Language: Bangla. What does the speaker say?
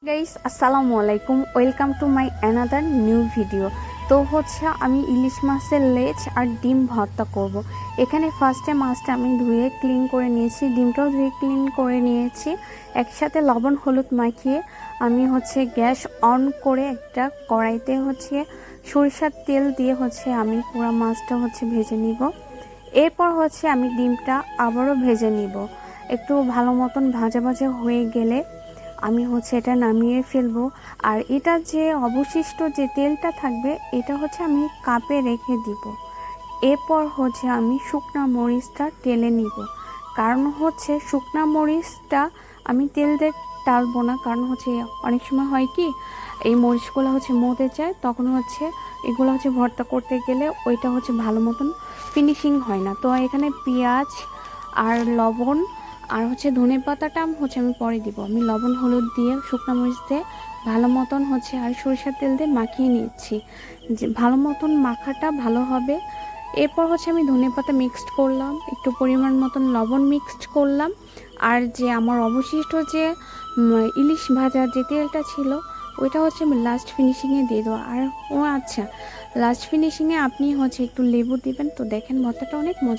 গাইস আসসালামু আলাইকুম, welcome to my another new video. তো হচ্ছে আমি ইলিশ মাছের লেজ আর ডিম ভর্তা করব। এখানে ফার্স্টে মাছটা আমি ধুয়ে ক্লিন করে নিয়েছি, ডিমটাও ধুয়ে ক্লিন করে নিয়েছি। একসাথে লবণ হলুদ মাখিয়ে আমি গ্যাস অন করে একটা কড়াইতে সরিষার তেল দিয়ে আমি পুরো মাছটা ভেজে নিব। এরপর আমি ডিমটা আবারও ভেজে নিব। একটু ভালো মতন ভাজা ভাজা হয়ে গেলে আমি এটা নামিয়ে ফেলবো। আর এটা যে অবশিষ্ট যে তেলটা থাকবে এটা আমি কাপে রেখে দিব। এরপর আমি শুকনা মরিচটা টেলে নিব। কারণ শুকনা মরিচটা আমি তেল দিয়ে টালবো না, কারণ অনেক সময় হয় কি এই মরিচগুলো মতে যায়, তখন এগুলো ভর্তা করতে গেলে ওইটা ভালো মতন ফিনিশিং হয় না। তো এখানে পেঁয়াজ আর লবণ আর ধনে পাতাটা আমি পরে দিব। আমি লবণ হলুদ দিয়ে শুকনো মরিচ দিয়ে ভালো মতন আর সরিষার তেল দিয়ে মাখিয়ে নিচ্ছি, যে ভালো মতন মাখাটা ভালো হবে। এরপর আমি ধনে পাতা মিক্সড করলাম, একটু পরিমাণ মতন লবণ মিক্সড করলাম, আর যে আমার অবশিষ্ট যে ইলিশ ভাজার যে তেলটা ছিল ওইটা আমি লাস্ট ফিনিশিংয়ে দিয়ে দেবো। আর আচ্ছা, লাস্ট ফিনিশিংয়ে আপনি একটু লেবু দিবেন। তো দেখেন ভর্তাটা অনেক মজা।